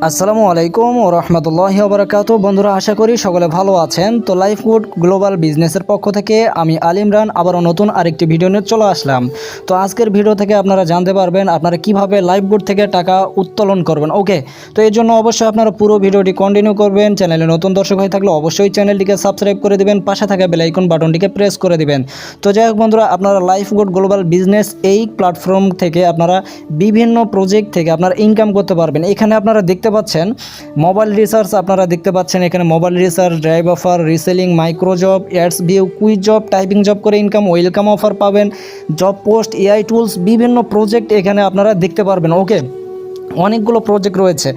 আসসালামু আলাইকুম ও রহমতুল্লাহি ওয়া বারাকাতুহু। বন্ধুরা, আশা করি সকলে ভালো আছেন। তো লাইফগুড গ্লোবাল বিজনেসের পক্ষ থেকে আমি আল ইমরান আবারও নতুন আরেকটি ভিডিও নিয়ে চলে আসলাম। তো আজকের ভিডিও থেকে আপনারা জানতে পারবেন আপনারা কিভাবে লাইফগুড থেকে টাকা উত্তোলন করবেন। ওকে, তো এর জন্য অবশ্যই আপনারা পুরো ভিডিওটি কন্টিনিউ করবেন। চ্যানেলে নতুন দর্শক হয়ে থাকলে অবশ্যই চ্যানেলটিকে সাবস্ক্রাইব করে দিবেন, পাশে থাকা বেল আইকন বাটনটিকে প্রেস করে দিবেন। তো যাই হোক বন্ধুরা, আপনারা লাইফগুড গ্লোবাল বিজনেস এই প্ল্যাটফর্ম থেকে আপনারা বিভিন্ন প্রজেক্ট থেকে আপনারা ইনকাম করতে পারবেন। এখানে আপনারা দেখতে পাচ্ছেন মোবাইল রিসার্চ, আপনারা দেখতে পাচ্ছেন এখানে mobile research, drive offer, reselling, micro job, ads view, quiz job, typing job করে ইনকাম, ওয়েলকাম অফার পাবেন, জব পোস্ট, এআই টুলস, বিভিন্ন প্রজেক্ট এখানে আপনারা দেখতে পারবেন। ওকে, অনেকগুলো প্রজেক্ট রয়েছে।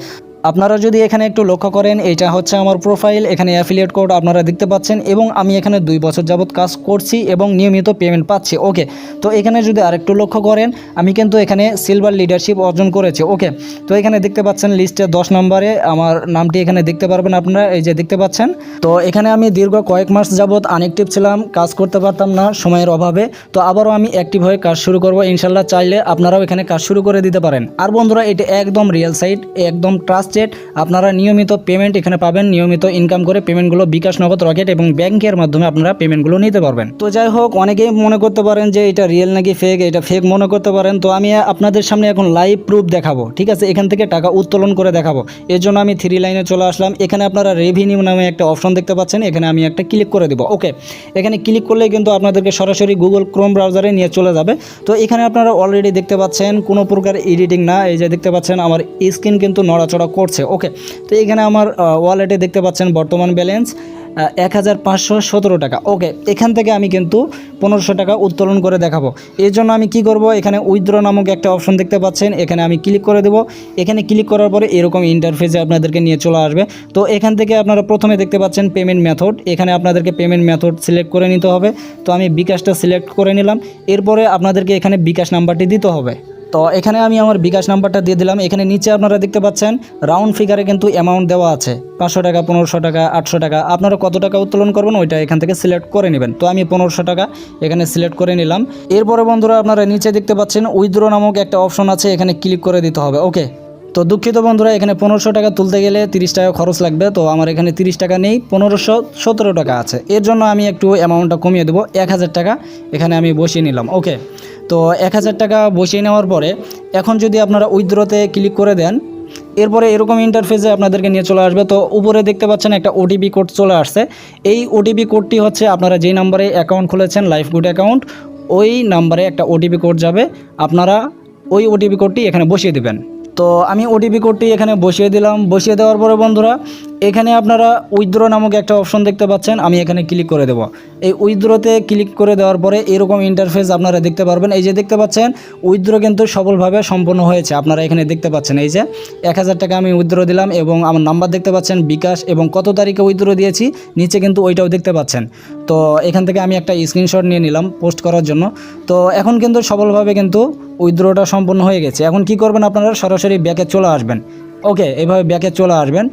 আপনারা যদি এখানে একটু লক্ষ্য করেন, এটা হচ্ছে আমার প্রোফাইল, এখানে অ্যাফিলিয়েট কোড আপনারা দেখতে পাচ্ছেন এবং আমি এখানে 2 বছর যাবত কাজ করছি এবং নিয়মিত পেমেন্ট পাচ্ছি। ওকে, তো এখানে যদি আরেকটু লক্ষ্য করেন, আমি কিন্তু এখানে সিলভার লিডারশিপ অর্জন করেছি। ওকে, তো এখানে দেখতে পাচ্ছেন লিস্টে 10 নম্বরে আমার নামটি এখানে দেখতে পারবেন আপনারা, এই যে দেখতে পাচ্ছেন। তো এখানে আমি দীর্ঘ কয়েক মাস যাবত আনঅ্যাক্টিভ ছিলাম, কাজ করতে পারতাম না সময়ের অভাবে। তো আবারও আমি অ্যাক্টিভ হয়ে কাজ শুরু করব ইনশাল্লাহ। চাইলে আপনারাও এখানে কাজ শুরু করে দিতে পারেন। আর বন্ধুরা, এটা একদম রিয়েল সাইট, একদম ট্রাস্টেড। আপনারা নিয়মিত পেমেন্ট এখানে পাবেন, নিয়মিত ইনকাম করে পেমেন্টগুলো বিকাশ, নগদ, রকেট এবং ব্যাংকের মাধ্যমে আপনারা পেমেন্টগুলো নিতে পারবেন। তো যাই হোক, অনেকেই মনে করতে পারেন যে এটা রিয়েল নাকি ফেক, এটা ফেক মনে করতে পারেন। তো আমি আপনাদের সামনে এখন লাইভ প্রুফ দেখাবো, ঠিক আছে? এখান থেকে টাকা উত্তোলন করে দেখাবো। এর জন্য আমি 3 লাইনে চলে আসলাম। এখানে আপনারা রেভিনিউ নামে একটা অপশন দেখতে পাচ্ছেন, এখানে আমি একটা ক্লিক করে দেবো। ওকে, এখানে ক্লিক করলে কিন্তু আপনাদেরকে সরাসরি গুগল ক্রোম ব্রাউজারে নিয়ে চলে যাবে। তো এখানে আপনারা অলরেডি দেখতে পাচ্ছেন কোনো প্রকার এডিটিং না, এই যে দেখতে পাচ্ছেন আমার স্ক্রিন কিন্তু নড়াচড়া করছে। ওকে, তো এখানে আমার ওয়ালেটে দেখতে পাচ্ছেন বর্তমান ব্যালেন্স 1517 টাকা। ওকে, এখান থেকে আমি কিন্তু 1500 টাকা উত্তোলন করে দেখাবো। এর জন্য আমি কি করব, এখানে উইথড্র নামক একটা অপশন দেখতে পাচ্ছেন, এখানে আমি ক্লিক করে দেব। এখানে ক্লিক করার পরে এরকম ইন্টারফেসে আপনাদেরকে নিয়ে চলে আসবে। তো এখান থেকে আপনারা প্রথমে দেখতে পাচ্ছেন পেমেন্ট মেথড, এখানে আপনাদেরকে পেমেন্ট মেথড সিলেক্ট করে নিতে হবে। তো আমি বিকাশটা সিলেক্ট করে নিলাম। এরপরে আপনাদেরকে এখানে বিকাশ নাম্বারটি দিতে হবে। তো এখানে আমি আমার বিকাশ নাম্বারটা দিয়ে দিলাম। এখানে নিচে আপনারা দেখতে পাচ্ছেন রাউন্ড ফিগারে কিন্তু অ্যামাউন্ট দেওয়া আছে, 500 টাকা, 1500 টাকা, 800 টাকা। আপনারা কত টাকা উত্তোলন করবেন ওইটা এখান থেকে সিলেক্ট করে নেবেন। তো আমি 1500 টাকা এখানে সিলেক্ট করে নিলাম। এরপরে বন্ধুরা, আপনারা নিচে দেখতে পাচ্ছেন উইথড্র নামক একটা অপশন আছে, এখানে ক্লিক করে দিতে হবে। ওকে, তো দুঃখিত বন্ধুরা, এখানে 1500 টাকা তুলতে গেলে 30 টাকা খরচ লাগবে। তো আমার এখানে 30 টাকা নেই, 1517 টাকা আছে। এর জন্য আমি একটু অ্যামাউন্টটা কমিয়ে দেবো, 1000 টাকা এখানে আমি বসিয়ে নিলাম। ওকে, তো 1000 টাকা বসিয়ে নেওয়ার পরে এখন যদি আপনারা উইথড্রতে ক্লিক করে দেন, এরপরে এরকম ইন্টারফেসে আপনাদেরকে নিয়ে চলে আসবে। তো উপরে দেখতে পাচ্ছেন একটা ওটিপি কোড চলে আসছে। এই ওটিপি কোডটি হচ্ছে আপনারা যেই নাম্বারে অ্যাকাউন্ট খুলেছেন, লাইফগুড অ্যাকাউন্ট, ওই নাম্বারে একটা ওটিপি কোড যাবে। আপনারা ওই ওটিপি কোডটি এখানে বসিয়ে দেবেন। তো আমি ওটিপি কোডটি এখানে বসিয়ে দিলাম। বসিয়ে দেওয়ার পরে বন্ধুরা, এখানে আপনারা উইথড্র নামক একটা অপশন দেখতে পাচ্ছেন, আমি এখানে ক্লিক করে দেব। এই উইথড্রতে ক্লিক করে দেওয়ার পরে এরকম ইন্টারফেস আপনারা দেখতে পারবেন। এই যে দেখতে পাচ্ছেন উইথড্র কিন্তু সফলভাবে সম্পন্ন হয়েছে। আপনারা এখানে দেখতে পাচ্ছেন এই যে 1000 টাকা আমি উইথড্র দিলাম এবং আমার নাম্বার দেখতে পাচ্ছেন বিকাশ এবং কত তারিখে উইথড্র দিয়েছি নিচে কিন্তু ওইটাও দেখতে পাচ্ছেন। তো এখান থেকে আমি একটা স্ক্রিনশট নিয়ে নিলাম পোস্ট করার জন্য। তো এখন কিন্তু সফলভাবে কিন্তু উইথড্রটা সম্পন্ন হয়ে গেছে। এখন কি করবেন, আপনারা সরাসরি ব্যাকে চলে আসবেন। ওকে, এভাবে ব্যাকে চলে আসবেন।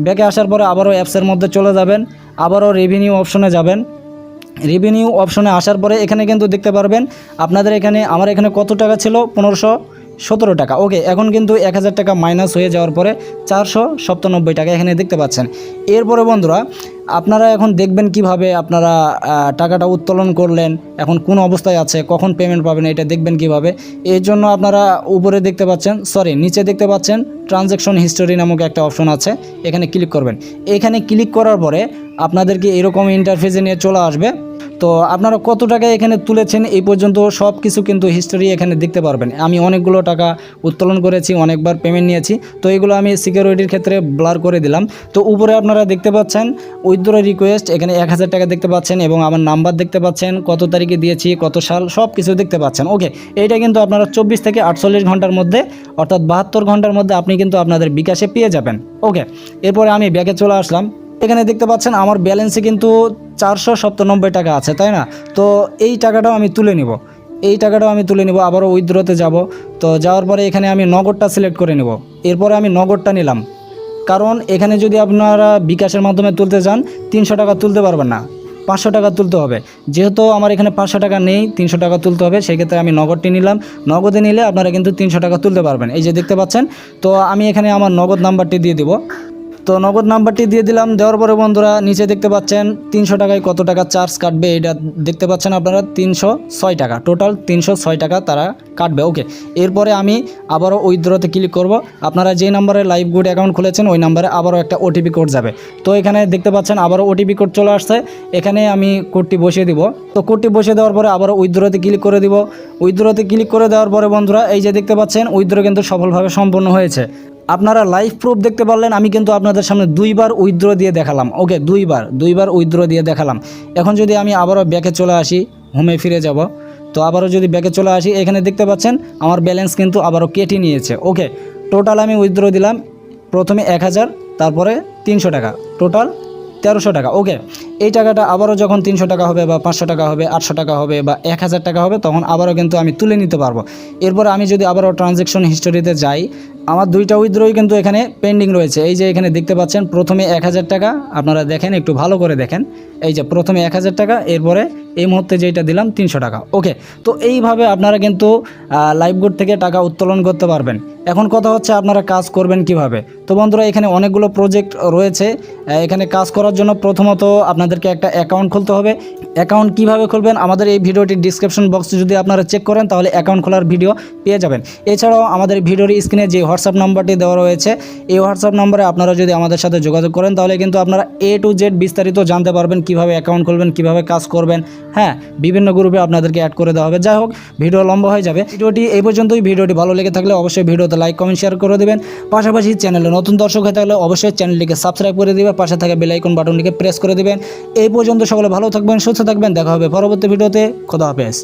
ব্যাকে আসার পরে আবারও অ্যাপসের মধ্যে চলে যাবেন, আবারও রেভিনিউ অপশনে যাবেন। রেভিনিউ অপশনে আসার পরে এখানে কিন্তু দেখতে পারবেন আপনাদের এখানে, আমার এখানে কত টাকা ছিল, 1517 টাকা। ওকে, এখন কিন্তু 1000 টাকা মাইনাস হয়ে যাওয়ার পরে 497 টাকা এখানে দেখতে পাচ্ছেন। এরপরে বন্ধুরা, আপনারা এখন দেখবেন কিভাবে আপনারা টাকাটা উত্তোলন করলেন, এখন কোন অবস্থায় আছে, কখন পেমেন্ট পাবেন, এটা দেখবেন কিভাবে। এর জন্য আপনারা উপরে দেখতে পাচ্ছেন, নিচে দেখতে পাচ্ছেন ট্রানজ্যাকশন হিস্টোরি নামক একটা অপশন আছে, এখানে ক্লিক করবেন। এখানে ক্লিক করার পরে আপনাদেরকে এরকম ইন্টারফেসে নিয়ে চলে আসবে। তো আপনারা কত টাকা এখানে তুলেছেন এই পর্যন্ত সব কিছু কিন্তু হিস্টোরি এখানে দেখতে পারবেন। আমি অনেকগুলো টাকা উত্তোলন করেছি, অনেকবার পেমেন্ট নিয়েছি। তো এগুলো আমি সিকিউরিটির ক্ষেত্রে ব্লার করে দিলাম। তো উপরে আপনারা দেখতে পাচ্ছেন উইথড্র রিকোয়েস্ট, এখানে 1000 টাকা দেখতে পাচ্ছেন এবং আমার নাম্বার দেখতে পাচ্ছেন, কত তারিখে দিয়েছি, কত সাল, সব কিছু দেখতে পাচ্ছেন। ওকে, এইটা কিন্তু আপনারা 24 থেকে 48 ঘন্টার মধ্যে, অর্থাৎ 72 ঘন্টার মধ্যে আপনি কিন্তু আপনাদের বিকাশে পেয়ে যাবেন। ওকে, এরপরে আমি ব্যাকে চলে আসলাম। এখানে দেখতে পাচ্ছেন আমার ব্যালেন্সে কিন্তু 497 টাকা আছে, তাই না? তো এই টাকাটাও আমি তুলে নিব, আবারও উইথড্রতে যাব। তো যাওয়ার পরে এখানে আমি নগদটা সিলেক্ট করে নেব। এরপরে আমি নগদটা নিলাম, কারণ এখানে যদি আপনারা বিকাশের মাধ্যমে তুলতে চান 300 টাকা তুলতে পারবেন না, 500 টাকা তুলতে হবে। যেহেতু আমার এখানে 500 টাকা নেই, 300 টাকা তুলতে হবে, সেই ক্ষেত্রে আমি নগদটি নিলাম। নগদে নিলে আপনারা কিন্তু 300 টাকা তুলতে পারবেন। এই যে দেখতে পাচ্ছেন, তো আমি এখানে আমার নগদ নাম্বারটি দিয়ে দিব। তো নগদ নাম্বারটি দিয়ে দিলাম। দেওয়ার পরে বন্ধুরা নিচে দেখতে পাচ্ছেন 300 টাকায় কত টাকা চার্জ কাটবে, এটা দেখতে পাচ্ছেন আপনারা 306 টাকা, টোটাল 306 টাকা তারা কাটবে। ওকে, এরপরে আমি আবারও উইথড্রতে ক্লিক করব। আপনারা যে নাম্বারে লাইভ গুড অ্যাকাউন্ট খুলেছেন ওই নাম্বারে আবারও একটা ওটিপি কোড যাবে। তো এখানে দেখতে পাচ্ছেন আবারও ওটিপি কোড চলে আসছে, এখানে আমি কোডটি বসিয়ে দিব। তো কোডটি বসিয়ে দেওয়ার পরে আবারও উইথড্রতে ক্লিক করে দিব। উইথড্রতে ক্লিক করে দেওয়ার পরে বন্ধুরা এই যে দেখতে পাচ্ছেন উইথড্র কিন্তু সফলভাবে সম্পন্ন হয়েছে। আপনারা লাইভ প্রুফ দেখতে পারলেন, আমি কিন্তু আপনাদের সামনে 2বার উইথড্র দিয়ে দেখালাম। ওকে, দুইবার উইথড্র দিয়ে দেখালাম। এখন যদি আমি আবারও ব্যাকে চলে আসি, হোমে ফিরে যাব, তো আবারও যদি ব্যাকে চলে আসি, এখানে দেখতে পাচ্ছেন আমার ব্যালেন্স কিন্তু আবারও কেটে নিয়েছে। ওকে, টোটাল আমি উইথড্র দিলাম প্রথমে 1000, তারপরে 300 টাকা, টোটাল 1300 টাকা। ওকে, এই টাকাটা আবারও যখন 300 টাকা হবে বা 500 টাকা হবে, 800 টাকা হবে বা 1000 টাকা হবে, তখন আবারও কিন্তু আমি তুলে নিতে পারবো। এরপর আমি যদি আবারও ট্রানজ্যাকশন হিস্টোরিতে যাই, আমার 2টা উইথড্রই কিন্তু এখানে পেন্ডিং রয়েছে। এই যে এখানে দেখতে পাচ্ছেন প্রথমে 1000 টাকা, আপনারা দেখেন, একটু ভালো করে দেখেন, এই যে প্রথমে 1000 টাকা, এরপরে এই মুহূর্তে যেটা দিলাম 300 টাকা। ওকে, তো এইভাবে আপনারা কিন্তু লাইভগুড থেকে টাকা উত্তোলন করতে পারবেন। এখন কথা হচ্ছে আপনারা কাজ করবেন কিভাবে। তো বন্ধুরা এখানে অনেকগুলো প্রজেক্ট রয়েছে। এখানে কাজ করার জন্য প্রথমত আপনাদেরকে একটা অ্যাকাউন্ট খুলতে হবে। অ্যাকাউন্ট কিভাবে খুলবেন আমাদের এই ভিডিওটির ডিসক্রিপশন বক্সে যদি আপনারা চেক করেন তাহলে অ্যাকাউন্ট খোলার ভিডিও পেয়ে যাবেন। এছাড়াও আমাদের ভিডিওর স্ক্রিনে যে হোয়াটসঅ্যাপ নাম্বারটি দেওয়া রয়েছে, এই হোয়াটসঅ্যাপ নাম্বারে আপনারা যদি আমাদের সাথে যোগাযোগ করেন তাহলে কিন্তু আপনারা A to Z বিস্তারিত জানতে পারবেন, কিভাবে অ্যাকাউন্ট খুলবেন, কিভাবে কাজ করবেন। হ্যাঁ, বিভিন্ন গ্রুপে আপনাদেরকে অ্যাড করে দেওয়া হবে। যাই হোক, ভিডিও লম্বা হয়ে যাবে। ভিডিওটি এই পর্যন্তই। ভিডিওটি ভালো লেগে থাকলে অবশ্যই ভিডিওতে লাইক, কমেন্ট, শেয়ার করে দেবেন। পাশাপাশি চ্যানেলে নতুন দর্শক হয়ে থাকলে অবশ্যই চ্যানেলটিকে সাবস্ক্রাইব করে দেবেন, পাশে থাকা বেল আইকন বাটনটিকে প্রেস করে দেবেন। এই পর্যন্ত সকলে ভালো থাকবেন, সুস্থ থাকবেন। দেখা হবে পরবর্তী ভিডিওতে। খোদা হাফেজ।